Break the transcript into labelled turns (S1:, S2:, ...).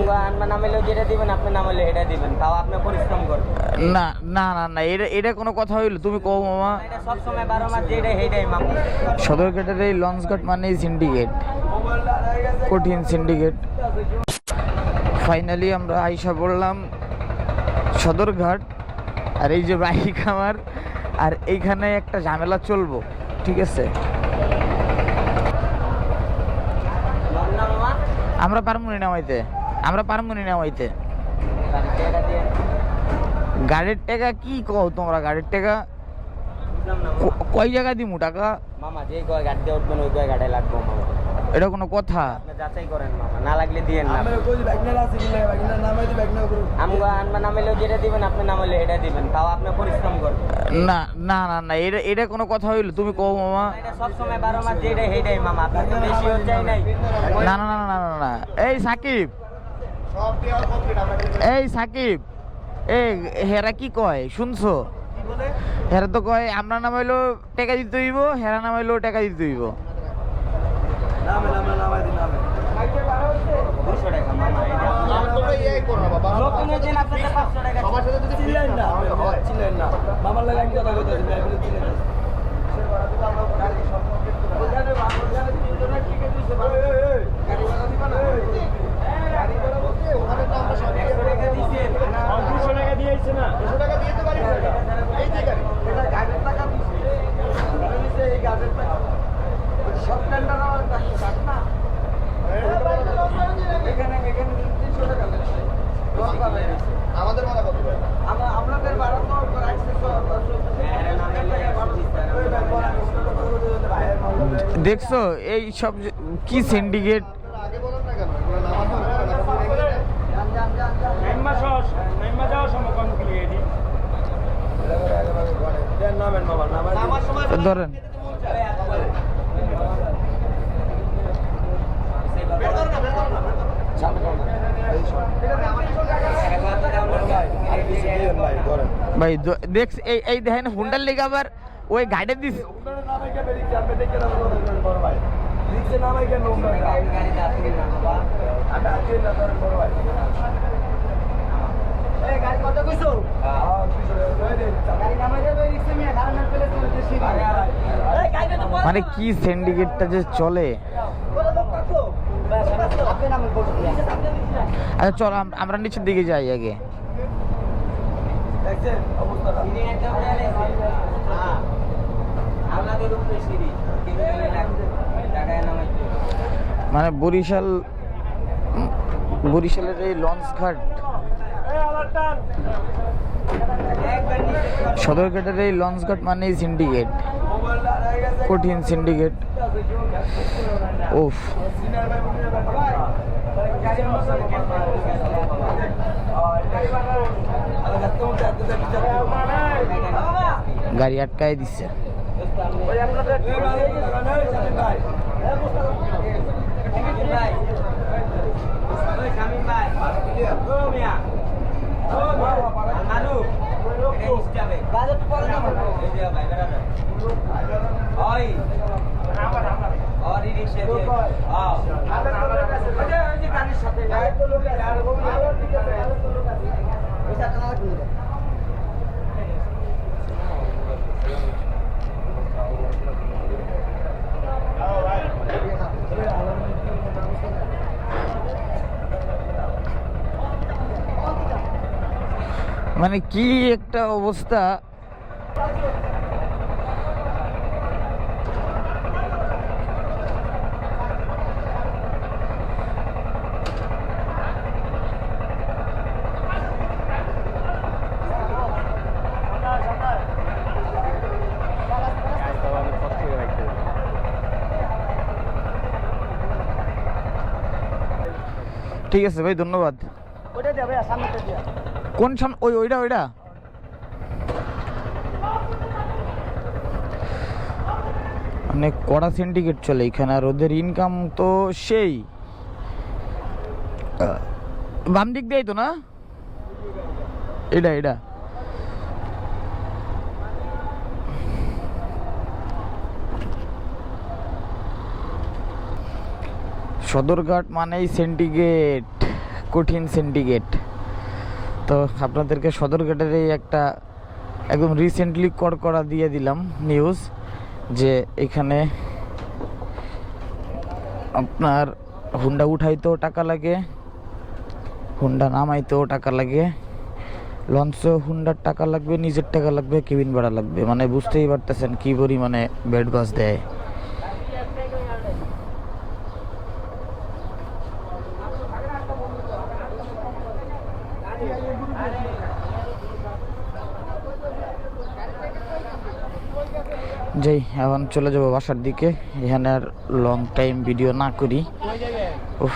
S1: আমগো আনবা নামাইলেও যেটা দিবেন আপনি নামাইলে এটা দিবেন, তাও আপনি পরিশ্রম করবেন।
S2: না না না না, এটা কোনো কথা হইলো? তুমি কও মামা।
S1: এটা সবসময় 12 মাস যেটা সেইটাই মামা।
S2: সদরঘাটের এই লঞ্চঘাট মানেই সিন্ডিকেট, কঠিন সিন্ডিকেট। ফাইনালি আমরা আইসা পড়লাম সদরঘাট। আর এই যে বাইক আমার, আর এইখানে একটা ঝামেলা চলবো, ঠিক আছে? আমরা পারমুনি নামাইতে, গাড়ির টাকা কি কও তোমরা? গাড়ির টাকা কয় জায়গা দিমু টাকা?
S1: মামা যে কয় গাড়িতে উঠবেন ওই কয় গাড়ি লাগবে মামা।
S2: এটা কোনো কথা?
S1: আপনি যাচাই করেন মামা, না লাগলে দিয়েন না। আমগো আনবা নামাইলেও যেটা দিবেন আপনি নামাইলে এটা দিবেন, তাও আপনি পরিশ্রম করবেন।
S2: না না না না, এটা কোনো কথা হইলো? তুমি কও মামা।
S1: এটা সবসময় 12 মাস যেটা সেইটাই মামা, আপনার তো বেশি হচ্ছে নাই।
S2: না না না না না না, এই সাকিব, এই হেরা কি কয় শুনছো? হেরা তো কয় আমরা নামাইলো টাকা দিতে হইব, হেরা নামাইলো টাকা দিতে হইব।
S1: 200 টাকা মামা। নতুনের দিন আপনাদের 500 টাকা।
S3: আমার সাথে যদি ছিলেন না মামার লাগে আমি কথা কইতাছি না, আমি ছিলেন আমাদের মালা কত? আপনাদের ভাড়া তো
S2: দেখছো এই সব কি সিন্ডিকেট?
S3: আগে বলেন না কেন? এগুলো নামাজ
S2: ধরেন ভাই, দেখ এই দেখেন হুন্ডার লেগে আবার ওই গাড়ি দিস। মানে কি সিন্ডিকেটটা যে চলে। আচ্ছা চল আমরা নিচের দিকে যাই আগে। মানে বরিশালের এই লঞ্চ ঘাট, সদরঘাটের এই লঞ্চ ঘাট মানেই সিন্ডিকেট, কঠিন সিন্ডিকেট। উফ, গাড়ি আটকায় দিচ্ছে। মানে কি একটা অবস্থা। ঠিক আছে ভাই, ধন্যবাদ। কোন সামনে? ওইটা অনেক কড়া সিন্ডিকেট চলে এখানে। আর ওদের ইনকাম তো সেই বাম দিক দিয়েই তো না? এটা সদরঘাট মানেই সিন্ডিকেট, কঠিন সিন্ডিকেট। তো আপনাদেরকে সদরঘাটের এই একটা একদম রিসেন্টলি করা দিয়ে দিলাম নিউজ যে এখানে আপনার হুন্ডা উঠাইতেও টাকা লাগে, হুন্ডা নামাইতেও টাকা লাগে, লঞ্চে হুন্ডার টাকা লাগবে, নিজের টাকা লাগবে, কেবিন ভাড়া লাগবে। মানে বুঝতেই পারতেছেন কি পরিমাণে বেড বাস দেয়। যাই, এখন চলে যাবো বাসার দিকে। এখানে আর লং টাইম ভিডিও না করি। উফ।